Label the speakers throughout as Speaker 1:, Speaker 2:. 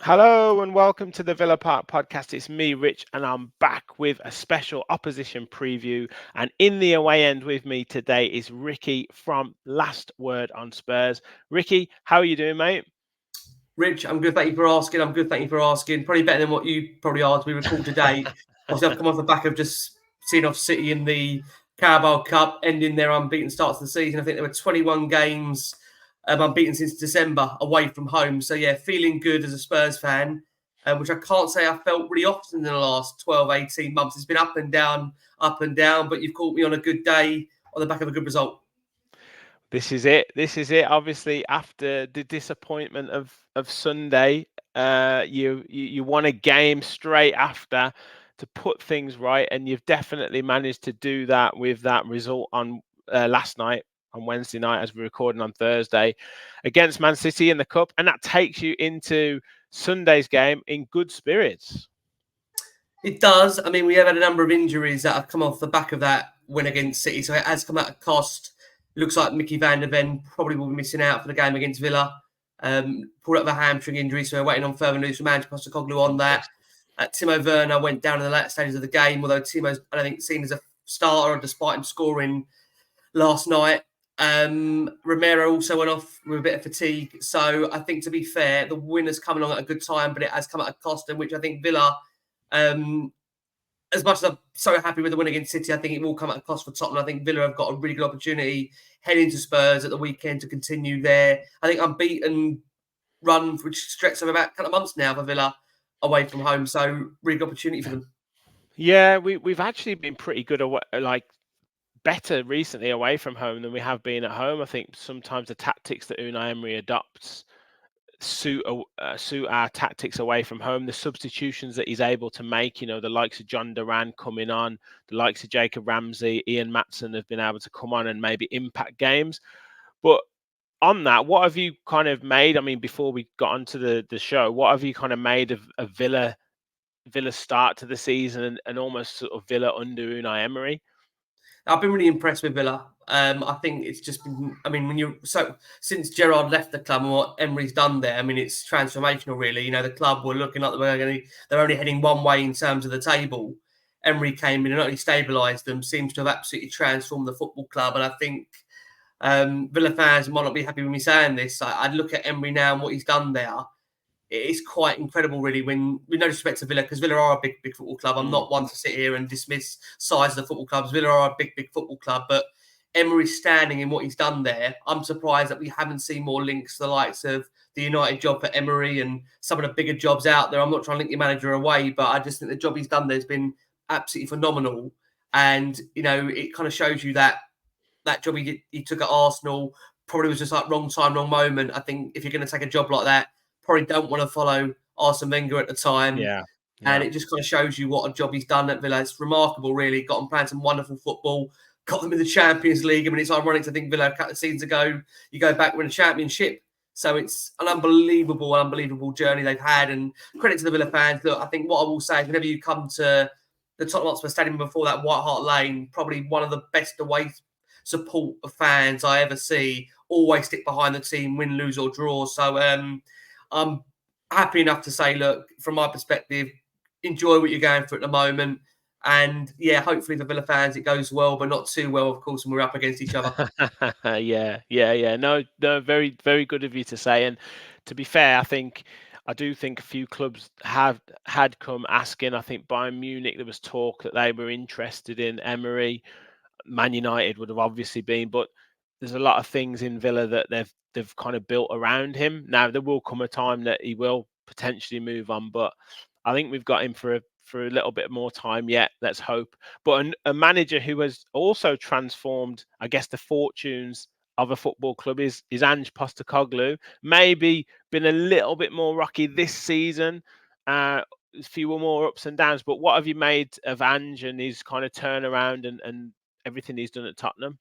Speaker 1: Hello and welcome to the Villa Park podcast. It's me, Rich, and I'm back with a special opposition preview. And in the away end with me today is Ricky from Last Word on Spurs. Ricky, how are you doing, mate?
Speaker 2: Rich, I'm good. Thank you for asking. I'm good. Thank you for asking. Probably better than what you probably are as we record today. Obviously, I've come off the back of just seeing off City in the Carabao Cup, ending their unbeaten start to the season. I think there were 21 games unbeaten since December away from home. So, yeah, feeling good as a Spurs fan, which I can't say I felt really often in the last 12, 18 months. It's been up and down, but you've caught me on a good day on the back of a good result.
Speaker 1: This is it. This is it. Obviously, after the disappointment of Sunday, you won a game straight after to put things right, and you've definitely managed to do that with that result on last night, on Wednesday night, as we're recording on Thursday, against Man City in the Cup, and that takes you into Sunday's game in good spirits.
Speaker 2: It does. I mean, we have had a number of injuries that have come off the back of that win against City, so it has come at a cost. It looks like Mickey van der Ven probably will be missing out for the game against Villa. Pulled up with a hamstring injury, so we're waiting on further news from Ange Postecoglou on that. Timo Werner went down in the latter stages of the game, although Timo's, I don't think, seen as a starter despite him scoring last night. Romero also went off with a bit of fatigue. So I think, to be fair, the win has come along at a good time, but it has come at a cost, in which I think Villa, as much as I'm so happy with the win against City, I think it will come at a cost for Tottenham. I think Villa have got a really good opportunity heading to Spurs at the weekend to continue their, I think, unbeaten run, which stretches over about a couple of months now for Villa away from home. So really good opportunity for them.
Speaker 1: Yeah, we've actually been pretty good away, like better recently away from home than we have been at home. I think sometimes the tactics that Unai Emery adopts suit our tactics away from home. The substitutions that he's able to make, the likes of John Duran coming on, the likes of Jacob Ramsey, Ian Maatsen have been able to come on and maybe impact games. But on that, what have you kind of made? I mean, before we got onto the show, what have you kind of made of Villa's start to the season and almost sort of Villa under Unai Emery?
Speaker 2: I've been really impressed with Villa. I think it's just been, I mean, since Gerrard left the club and what Emery's done there, I mean, it's transformational, really. The club were looking like they're only heading one way in terms of the table. Emery came in and not only stabilised them, seems to have absolutely transformed the football club. And I think Villa fans might not be happy with me saying this. I'd look at Emery now and what he's done there. It is quite incredible, really, when, with no respect to Villa, because Villa are a big, big football club. I'm not one to sit here and dismiss size of the football clubs. Villa are a big, big football club, but Emery's standing in what he's done there. I'm surprised that we haven't seen more links to the likes of the United job for Emery and some of the bigger jobs out there. I'm not trying to link your manager away, but I just think the job he's done there has been absolutely phenomenal. And, it kind of shows you that job he took at Arsenal probably was just like wrong time, wrong moment. I think if you're going to take a job like that, probably don't want to follow Arsene Wenger at the time.
Speaker 1: Yeah.
Speaker 2: And it just kind of shows you what a job he's done at Villa. It's remarkable, really. Got them playing some wonderful football. Got them in the Champions League. I mean, it's ironic to think Villa a couple of seasons ago, you go back when a championship. So it's an unbelievable journey they've had. And credit to the Villa fans. Look, I think what I will say is whenever you come to the Tottenham Hotspur Stadium before that White Hart Lane, probably one of the best away support of fans I ever see. Always stick behind the team, win, lose or draw. So I'm happy enough to say, look, from my perspective, enjoy what you're going through at the moment. And yeah, hopefully for Villa fans it goes well, but not too well, of course, when we're up against each other.
Speaker 1: Yeah. No, very, very good of you to say. And to be fair, I do think a few clubs had come asking. I think Bayern Munich, there was talk that they were interested in Emery. Man United would have obviously been, but there's a lot of things in Villa that they've kind of built around him. Now there will come a time that he will potentially move on, but I think we've got him for for a little bit more time yet. Let's hope. But a manager who has also transformed, I guess, the fortunes of a football club is Ange Postecoglou. Maybe been a little bit more rocky this season. A few more ups and downs. But what have you made of Ange and his kind of turnaround and everything he's done at Tottenham?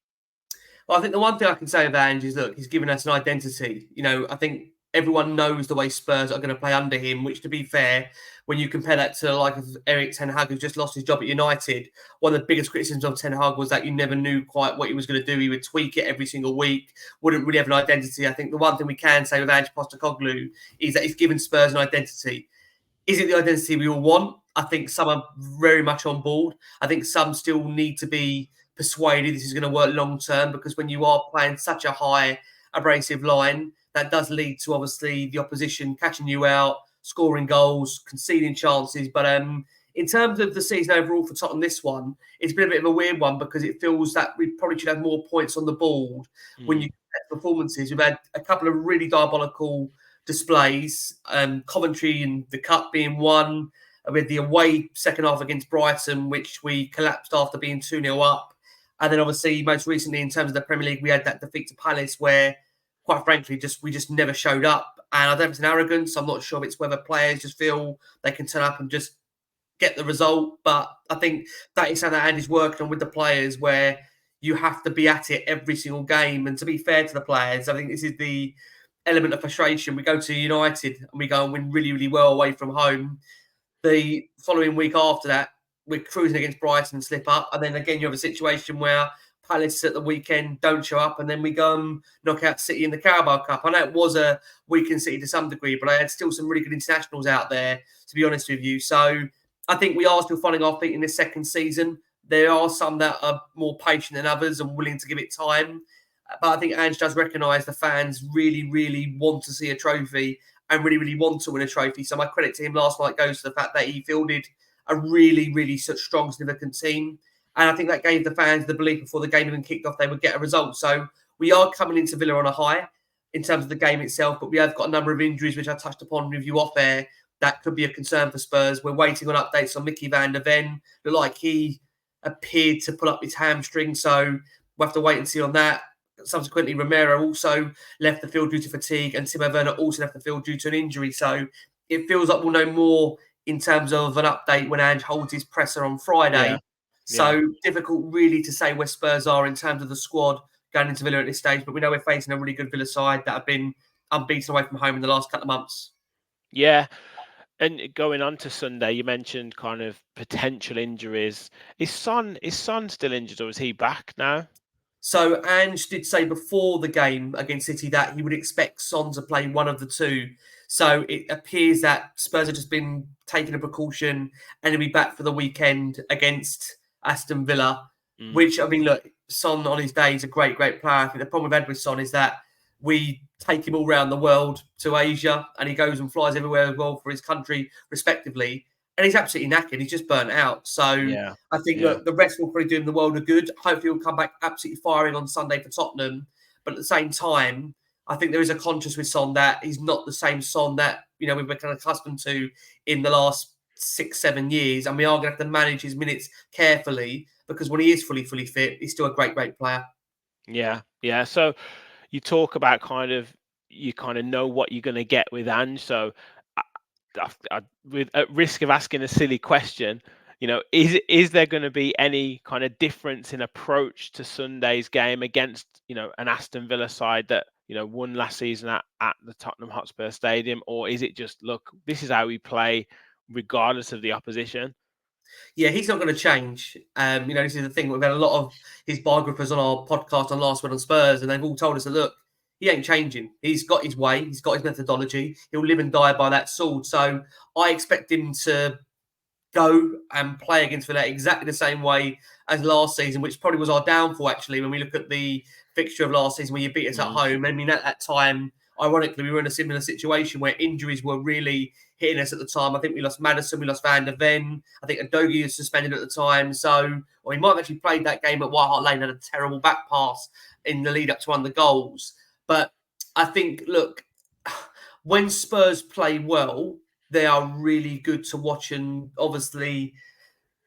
Speaker 2: Well, I think the one thing I can say about Ange is, look, he's given us an identity. I think everyone knows the way Spurs are going to play under him, which, to be fair, when you compare that to like Erik Ten Hag, who just lost his job at United, one of the biggest criticisms of Ten Hag was that you never knew quite what he was going to do. He would tweak it every single week, wouldn't really have an identity. I think the one thing we can say with Ange Postecoglou is that he's given Spurs an identity. Is it the identity we all want? I think some are very much on board. I think some still need to be persuaded this is going to work long term, because when you are playing such a high abrasive line, that does lead to obviously the opposition catching you out, scoring goals, conceding chances. But in terms of the season overall for Tottenham, this one, it's been a bit of a weird one because it feels that we probably should have more points on the board when you get performances. We've had a couple of really diabolical displays, Coventry and the Cup being one, with the away second half against Brighton, which we collapsed after being 2-0 up. And then obviously most recently in terms of the Premier League, we had that defeat to Palace where, quite frankly, we just never showed up. And I don't know if it's an arrogance. I'm not sure if it's whether players just feel they can turn up and just get the result. But I think that is something that Andy's working on with the players, where you have to be at it every single game. And to be fair to the players, I think this is the element of frustration. We go to United and we go and win really, really well away from home. The following week after that, we're cruising against Brighton and slip up. And then again, you have a situation where Palace at the weekend don't show up, and then we go and knock out City in the Carabao Cup. I know it was a weekend City to some degree, but I had still some really good internationals out there, to be honest with you. So I think we are still finding our feet in this second season. There are some that are more patient than others and willing to give it time. But I think Ange does recognise the fans really, really want to see a trophy and really, really want to win a trophy. So my credit to him last night goes to the fact that he fielded a really, really such strong, significant team. And I think that gave the fans the belief before the game even kicked off they would get a result. So we are coming into Villa on a high in terms of the game itself, but we have got a number of injuries, which I touched upon with you off air, that could be a concern for Spurs. We're waiting on updates on Mickey van der Ven. Looked like he appeared to pull up his hamstring, so we'll have to wait and see on that. Subsequently, Romero also left the field due to fatigue, and Timo Werner also left the field due to an injury. So it feels like we'll know more in terms of an update when Ange holds his presser on Friday.
Speaker 1: Yeah.
Speaker 2: So difficult really to say where Spurs are in terms of the squad going into Villa at this stage. But we know we're facing a really good Villa side that have been unbeaten away from home in the last couple of months.
Speaker 1: Yeah. And going on to Sunday, you mentioned kind of potential injuries. Is Son still injured, or is he back now?
Speaker 2: So Ange did say before the game against City that he would expect Son to play one of the two. So it appears that Spurs have just been taking a precaution and he'll be back for the weekend against Aston Villa, which, I mean, look, Son on his day is a great, great player. I think the problem we've had with Son is that we take him all around the world to Asia and he goes and flies everywhere as well for his country, respectively. And he's absolutely knackered. He's just burnt out. So I think look, the rest will probably do him the world of good. Hopefully he'll come back absolutely firing on Sunday for Tottenham. But at the same time, I think there is a conscience with Son that he's not the same Son that, we've been kind of accustomed to in the last 6-7 years. And we are going to have to manage his minutes carefully, because when he is fully fit, he's still a great, great player.
Speaker 1: Yeah. So you talk about you know what you're going to get with Ange. So with at risk of asking a silly question, is there going to be any kind of difference in approach to Sunday's game against, an Aston Villa side that, won last season at the Tottenham Hotspur Stadium? Or is it just, look, this is how we play regardless of the opposition?
Speaker 2: Yeah, he's not going to change. This is the thing. We've had a lot of his biographers on our podcast on Last Word on Spurs, and they've all told us that, look, he ain't changing. He's got his way. He's got his methodology. He'll live and die by that sword. So I expect him to go and play against Villa exactly the same way as last season, which probably was our downfall, actually, when we look at the fixture of last season where you beat us at home. I mean, at that time, ironically, we were in a similar situation where injuries were really hitting us at the time. I think we lost Maddison, we lost Van der Ven. I think Udogie was suspended at the time. Or he might have actually played that game at White Hart Lane, had a terrible back pass in the lead up to one of the goals. But I think, look, when Spurs play well, they are really good to watch and obviously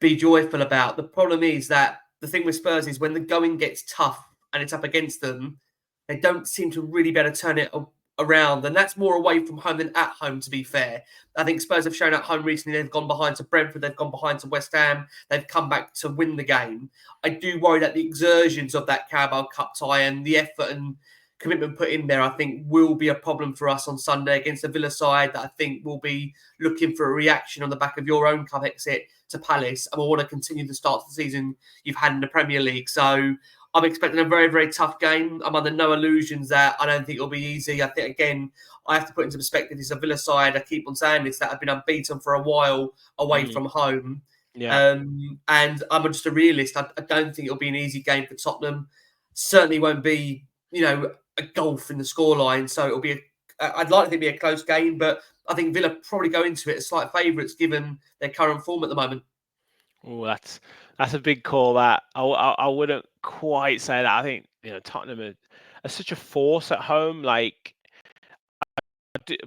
Speaker 2: be joyful about. The problem is that the thing with Spurs is when the going gets tough and it's up against them, they don't seem to really be able to turn it around. And that's more away from home than at home, to be fair. I think Spurs have shown at home recently they've gone behind to Brentford, they've gone behind to West Ham, they've come back to win the game. I do worry that the exertions of that Carabao Cup tie and the effort and commitment put in there, I think, will be a problem for us on Sunday against the Villa side that I think will be looking for a reaction on the back of your own cup exit to Palace and will want to continue the start of the season you've had in the Premier League. So I'm expecting a very, very tough game. I'm under no illusions that I don't think it'll be easy. I think, again, I have to put into perspective, it's a Villa side, I keep on saying this, that have been unbeaten for a while away from home.
Speaker 1: Yeah.
Speaker 2: And I'm just a realist. I don't think it'll be an easy game for Tottenham. Certainly won't be, a gulf in the scoreline. So it'll be, I'd like to think it'll be a close game, but I think Villa probably go into it as slight favourites given their current form at the moment.
Speaker 1: Oh, that's a big call. That I wouldn't quite say that. I think Tottenham are such a force at home. Like,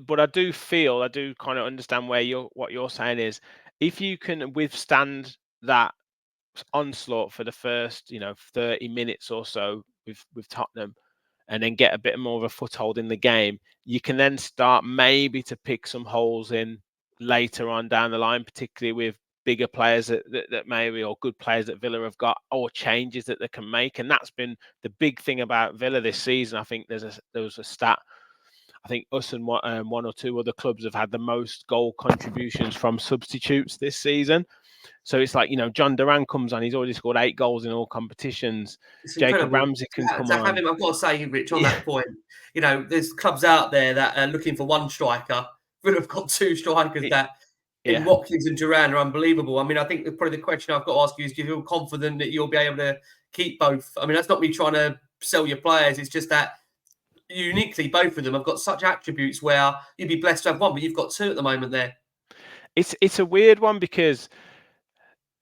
Speaker 1: but I do kind of understand what you're saying is if you can withstand that onslaught for the first 30 minutes or so with Tottenham, and then get a bit more of a foothold in the game, you can then start maybe to pick some holes in later on down the line, particularly with bigger players that maybe, or good players that Villa have got, or changes that they can make. And that's been the big thing about Villa this season. I think there was a stat. I think us and one or two other clubs have had the most goal contributions from substitutes this season. So it's like, John Duran comes on, he's already scored 8 goals in all competitions.
Speaker 2: It's
Speaker 1: Jacob
Speaker 2: incredible.
Speaker 1: Ramsey can come
Speaker 2: to
Speaker 1: on.
Speaker 2: have him, I've got to say, Rich, on that point, there's clubs out there that are looking for one striker. Villa have got 2 strikers that in Watkins and Duran are unbelievable. I mean, I think probably the question I've got to ask you is, do you feel confident that you'll be able to keep both? I mean, that's not me trying to sell your players. It's just that uniquely, both of them have got such attributes where you'd be blessed to have one, but you've got 2 at the moment there.
Speaker 1: It's a weird one because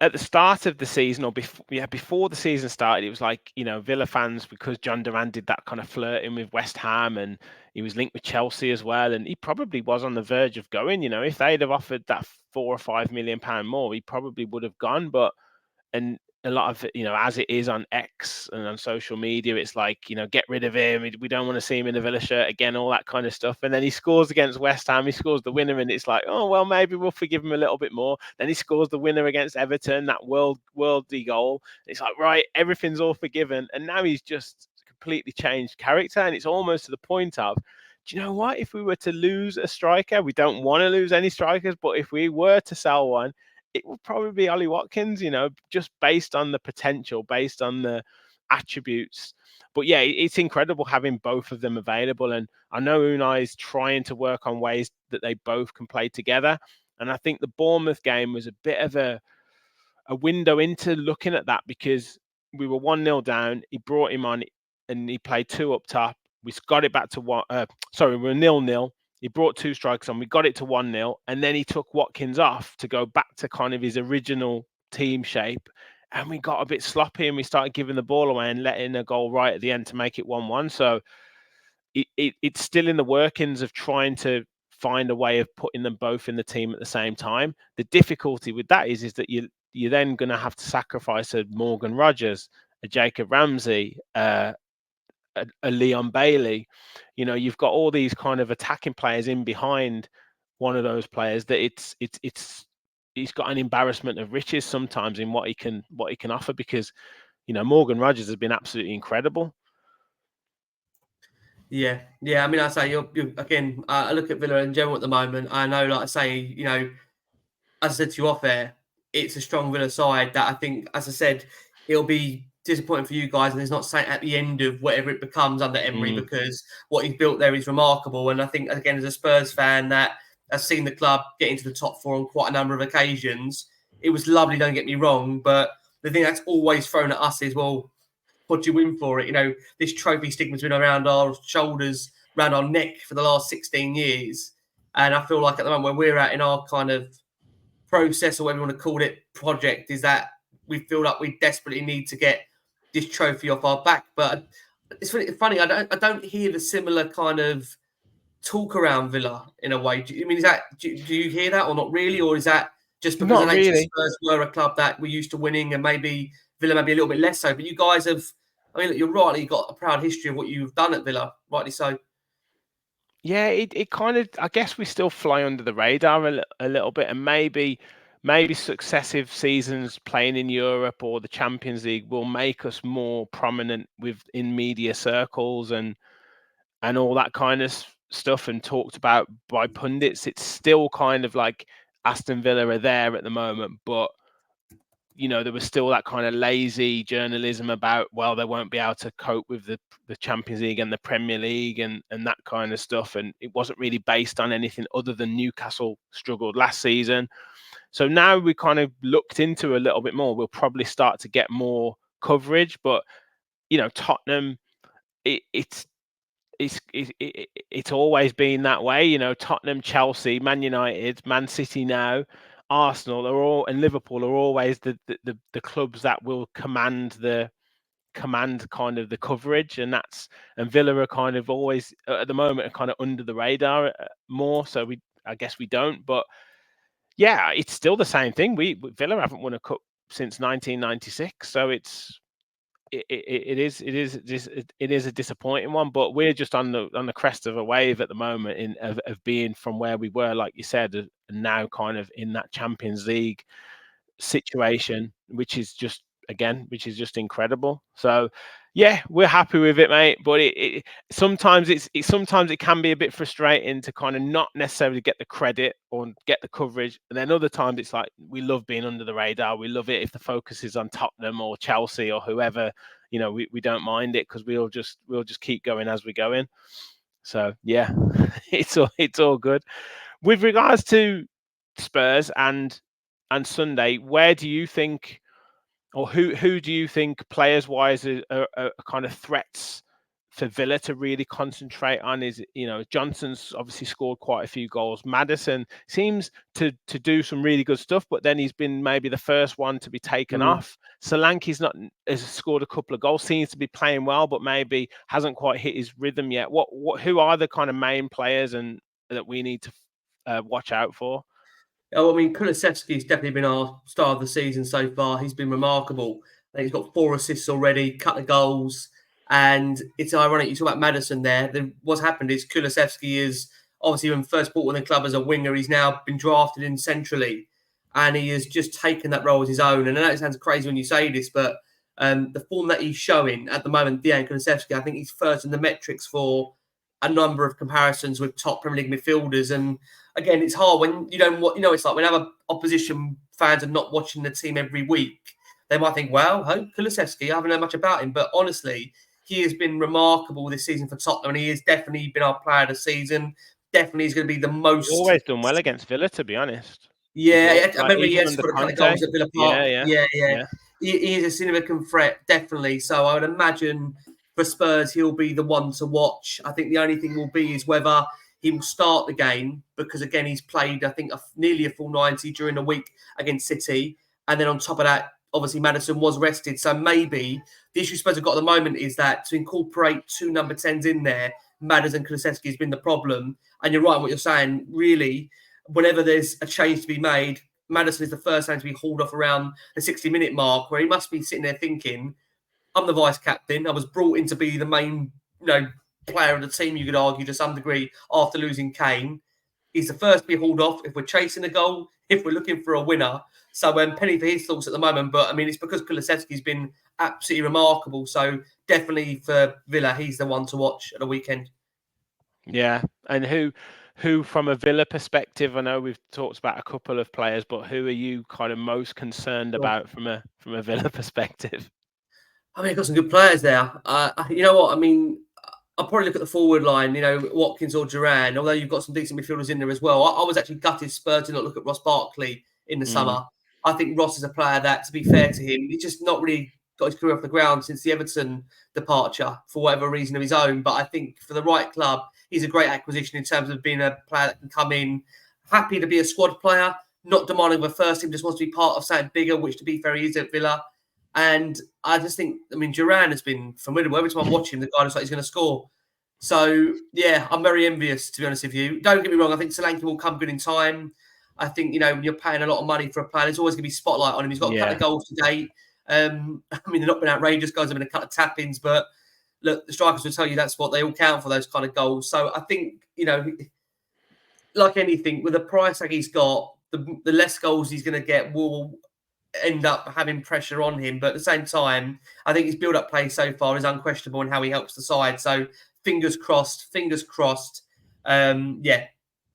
Speaker 1: at the start of the season, or before the season started, it was like, Villa fans, because John Duran did that kind of flirting with West Ham and he was linked with Chelsea as well, and he probably was on the verge of going. If they'd have offered that £4 or £5 million more, he probably would have gone. But and a lot of it, as it is on X and on social media, it's like, get rid of him. We don't want to see him in the Villa shirt again, all that kind of stuff. And then he scores against West Ham. He scores the winner, and it's like, oh, well, maybe we'll forgive him a little bit more. Then he scores the winner against Everton, that worldly goal. It's like, right, everything's all forgiven. And now he's just completely changed character. And it's almost to the point of, do you know what? If we were to lose a striker, we don't want to lose any strikers, but if we were to sell one, it will probably be Ollie Watkins, just based on the potential, based on the attributes. But yeah, it's incredible having both of them available. And I know Unai is trying to work on ways that they both can play together. And I think the Bournemouth game was a bit of a window into looking at that, because we were 1-0 down. He brought him on and he played 2 up top. We got it back to we were 0-0. He brought 2 strikers on. We got it to 1-0, and then he took Watkins off to go back to kind of his original team shape. And we got a bit sloppy, and we started giving the ball away and letting a goal right at the end to make it 1-1. So it's still in the workings of trying to find a way of putting them both in the team at the same time. The difficulty with that is that you're then going to have to sacrifice a Morgan Rogers, a Jacob Ramsey, a Leon Bailey. You've got all these kind of attacking players in behind one of those players that he's got an embarrassment of riches sometimes in what he can offer, because Morgan Rogers has been absolutely incredible.
Speaker 2: Yeah. I mean, I say you're again. I look at Villa in general at the moment. I know, like I say, as I said to you off air, it's a strong Villa side that I think, as I said, it'll be disappointing for you guys, and it's not saying at the end of whatever it becomes under Emery, because what he's built there is remarkable. And I think, again, as a Spurs fan that has seen the club get into the top 4 on quite a number of occasions, it was lovely, don't get me wrong, but the thing that's always thrown at us is, well, what do you win for it? This trophy stigma's been around our shoulders, around our neck for the last 16 years. And I feel like at the moment where we're at in our kind of process, or whatever you want to call it, project, is that we feel like we desperately need to get this trophy off our back. But it's funny, I don't hear the similar kind of talk around Villa in a way? Do you hear that or not really, or is that just because the
Speaker 1: Not
Speaker 2: nature of
Speaker 1: really.
Speaker 2: Spurs were a club that were used to winning, and maybe Villa maybe a little bit less so? But you guys have, I mean, you're rightly got a proud history of what you've done at Villa, rightly so.
Speaker 1: Yeah, it kind of, I guess we still fly under the radar a little bit, and maybe successive seasons playing in Europe or the Champions League will make us more prominent in media circles and all that kind of stuff, and talked about by pundits. It's still kind of like Aston Villa are there at the moment, but there was still that kind of lazy journalism about, well, they won't be able to cope with the Champions League and the Premier League and that kind of stuff. And it wasn't really based on anything other than Newcastle struggled last season. So now we kind of looked into a little bit more. We'll probably start to get more coverage, but Tottenham, it's always been that way. Tottenham, Chelsea, Man United, Man City now, Arsenal and Liverpool are always the clubs that will command kind of the coverage, and Villa are kind of always at the moment are kind of under the radar more. So I guess we don't, but yeah, it's still the same thing. Villa haven't won a cup since 1996, so it is a disappointing one, but we're just on the crest of a wave at the moment of being from where we were, like you said, and now kind of in that Champions League situation, which is just incredible. So yeah, we're happy with it, mate. But sometimes it can be a bit frustrating to kind of not necessarily get the credit or get the coverage, and then other times it's like we love being under the radar. We love it if the focus is on Tottenham or Chelsea or whoever. We don't mind it because we'll just keep going as we go in. So yeah, it's all good. With regards to Spurs and Sunday, where do you think, or who do you think players wise are kind of threats for Villa to really concentrate on? Is Johnson's obviously scored quite a few goals. Maddison seems to do some really good stuff, but then he's been maybe the first one to be taken off. Solanke's has scored a couple of goals, seems to be playing well, but maybe hasn't quite hit his rhythm yet. Who are the kind of main players and that we need to watch out for?
Speaker 2: Oh, I mean, Kulusevski's definitely been our star of the season so far. He's been remarkable. I think he's got 4 assists already, couple of goals. And it's ironic, you talk about Maddison there. What's happened is Kulusevski is obviously when first brought in the club as a winger, he's now been drafted in centrally. And he has just taken that role as his own. And I know it sounds crazy when you say this, but the form that he's showing at the moment, Dejan Kulusevski, I think he's first in the metrics for a number of comparisons with top Premier League midfielders. And again, it's hard when you don't it's like when other opposition fans are not watching the team every week, they might think, well, Kulusevski, I haven't heard much about him. But honestly, he has been remarkable this season for Tottenham, and he has definitely been our player of the season. Definitely is going to be the most.
Speaker 1: He's always done well against Villa, to be honest.
Speaker 2: Yeah, I remember he
Speaker 1: even
Speaker 2: has
Speaker 1: under
Speaker 2: scored a couple of
Speaker 1: Conte.
Speaker 2: goals at Villa Park. Yeah.
Speaker 1: Yeah.
Speaker 2: He is a significant threat, definitely. So I would imagine for Spurs, he'll be the one to watch. I think the only thing will be is whether he will start the game because, again, he's played, I think, nearly a full 90 during the week against City. And then on top of that, obviously, Maddison was rested. So maybe the issue Spurs have got at the moment is that to incorporate 2 number 10s in there, Maddison and Kulusevski has been the problem. And you're right in what you're saying. Really, whenever there's a change to be made, Maddison is the first man to be hauled off around the 60-minute mark, where he must be sitting there thinking, I'm the vice captain. I was brought in to be the main, player of the team, you could argue, to some degree, after losing Kane. He's the first to be hauled off if we're chasing a goal, if we're looking for a winner. So penny for his thoughts at the moment. But, I mean, it's because Kulusevski's been absolutely remarkable. So definitely for Villa, he's the one to watch at the weekend.
Speaker 1: Yeah. And who from a Villa perspective, I know we've talked about a couple of players, but who are you kind of most concerned about from a Villa perspective?
Speaker 2: I mean, I've got some good players there. You know what? I mean, I'll probably look at the forward line, Watkins or Duran, although you've got some decent midfielders in there as well. I was actually gutted Spurs to not look at Ross Barkley in the summer. I think Ross is a player that, to be fair to him, he's just not really got his career off the ground since the Everton departure for whatever reason of his own. But I think for the right club, he's a great acquisition in terms of being a player that can come in, happy to be a squad player, not demanding of a first team, just wants to be part of something bigger, which to be fair, he is at Villa. And I just think, Duran has been formidable. Every time I watch him, the guy looks like he's going to score. So, yeah, I'm very envious, to be honest with you. Don't get me wrong. I think Solanke will come good in time. I think, when you're paying a lot of money for a player, there's always going to be spotlight on him. He's got a couple of goals to date. I mean, they're not been outrageous goals. They've been a couple of tap-ins. But, look, the strikers will tell you that's what they all count for, those kind of goals. So, I think, like anything, with the price tag he's got, the less goals he's going to get will end up having pressure on him. But at the same time, I think his build-up play so far is unquestionable in how he helps the side. So, fingers crossed.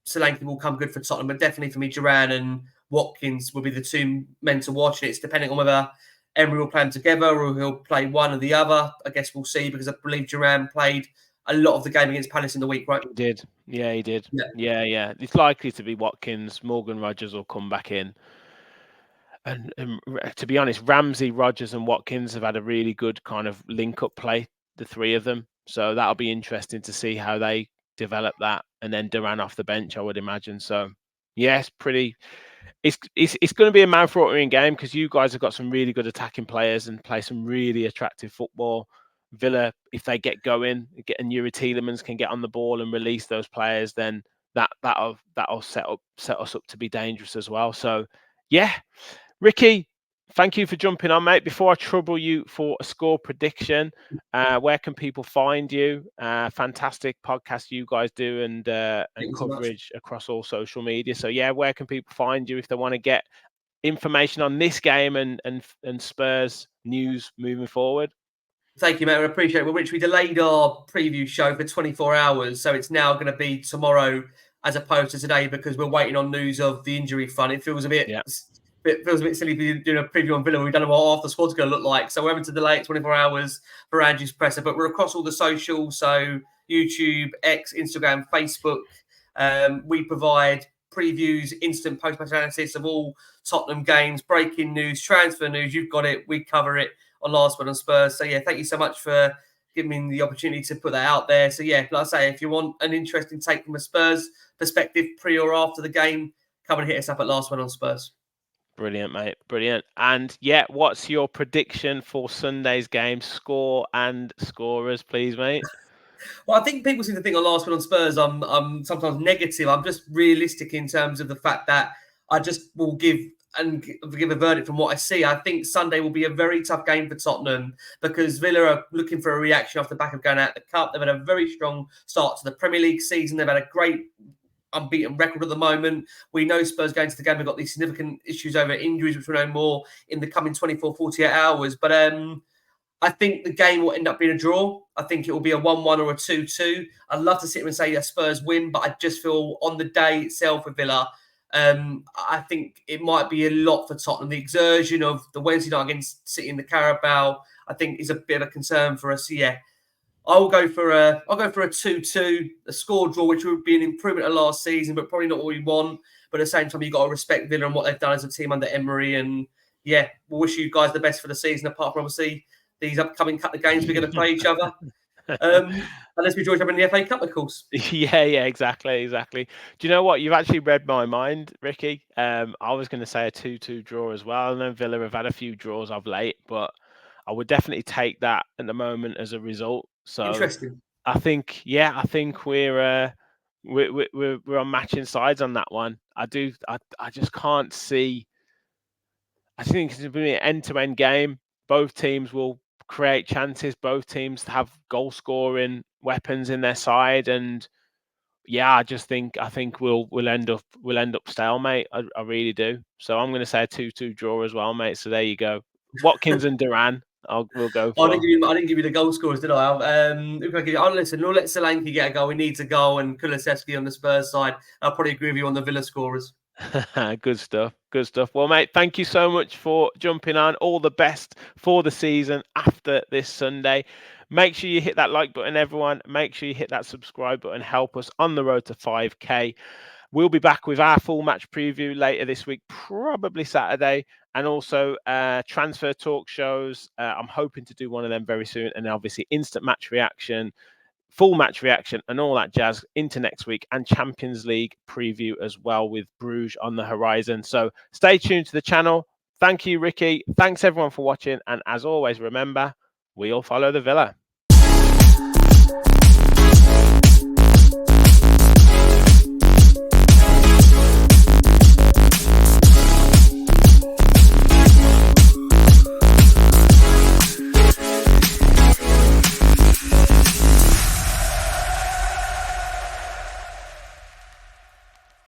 Speaker 2: Solanke will come good for Tottenham, but definitely for me, Duran and Watkins will be the two men to watch. And it's depending on whether Emery will play them together or he'll play one or the other. I guess we'll see, because I believe Duran played a lot of the game against Palace in the week, right?
Speaker 1: He did. Yeah, he did. Yeah. It's likely to be Watkins. Morgan Rogers will come back in. And to be honest, Ramsey, Rogers and Watkins have had a really good kind of link-up play, the three of them. So that'll be interesting to see how they develop that. And then Duran off the bench, I would imagine. So, yes, it's going to be a mouth-watering game, because you guys have got some really good attacking players and play some really attractive football. Villa, if they get going, and Youri Tielemans can get on the ball and release those players, then that'll set us up to be dangerous as well. So, yeah. Ricky, thank you for jumping on, mate. Before I trouble you for a score prediction, where can people find you? Fantastic podcast you guys do, and coverage across all social media. So, yeah, where can people find you if they want to get information on this game and Spurs news moving forward?
Speaker 2: Thank you, mate. I appreciate it. Well, Rich, we delayed our preview show for 24 hours, so it's now going to be tomorrow as opposed to today, because we're waiting on news of the injury front. It feels a bit... It feels a bit silly doing a preview on Villa. We don't know what half the squad's going to look like. So we're having to delay it 24 hours for Andrew's presser. But we're across all the socials. So YouTube, X, Instagram, Facebook. We provide previews, instant post-match analysis of all Tottenham games, breaking news, transfer news. You've got it. We cover it on Last Word on Spurs. So, yeah, thank you so much for giving me the opportunity to put that out there. So, yeah, like I say, if you want an interesting take from a Spurs perspective, pre or after the game, come and hit us up at Last Word on Spurs.
Speaker 1: Brilliant, mate. Brilliant. And yeah, what's your prediction for Sunday's game? Score and scorers, please, mate.
Speaker 2: Well, I think people seem to think on Last Word on Spurs, I'm sometimes negative. I'm just realistic in terms of the fact that I just will give a verdict from what I see. I think Sunday will be a very tough game for Tottenham, because Villa are looking for a reaction off the back of going out the Cup. They've had a very strong start to the Premier League season. They've had a great unbeaten record at the moment. We know Spurs going to the game have got these significant issues over injuries, which we'll know more in the coming 24, 48 hours. But I think the game will end up being a draw. I think it will be a 1-1 or a 2-2. I'd love to sit here and say that Spurs win, but I just feel on the day itself with Villa, I think it might be a lot for Tottenham. The exertion of the Wednesday night against City in the Carabao, I think, is a bit of a concern for us. So, yeah, I'll go for a 2-2, a score draw, which would be an improvement of last season, but probably not what we want. But at the same time, you've got to respect Villa and what they've done as a team under Emery. And yeah, we'll wish you guys the best for the season, apart from obviously these upcoming couple of games we're going to play each other. Unless we join each other in the FA Cup, of course.
Speaker 1: Yeah, exactly. Do you know what? You've actually read my mind, Ricky. I was going to say a 2-2 draw as well. I know Villa have had a few draws of late, but I would definitely take that at the moment as a result. So
Speaker 2: interesting.
Speaker 1: I think we're on matching sides on that one. I just can't see. I think it's going to be an end-to-end game. Both teams will create chances. Both teams have goal-scoring weapons in their side, and yeah, I think we'll end up stalemate. I really do. So I'm going to say a 2-2 draw as well, mate. So there you go. Watkins and Duran. We'll go for.
Speaker 2: I didn't give you the goal scorers, did I? Listen, we'll let Solanke get a goal. We need a goal, and Kulusevski on the Spurs side. I'll probably agree with you on the Villa scorers.
Speaker 1: Good stuff. Well, mate, thank you so much for jumping on. All the best for the season after this Sunday. Make sure you hit that like button, everyone. Make sure you hit that subscribe button. Help us on the road to 5K. We'll be back with our full match preview later this week, probably Saturday, and also transfer talk shows. I'm hoping to do one of them very soon, and obviously instant match reaction, full match reaction, and all that jazz into next week, and Champions League preview as well with Bruges on the horizon. So stay tuned to the channel. Thank you, Ricky. Thanks everyone for watching, and as always, remember, we all follow the Villa.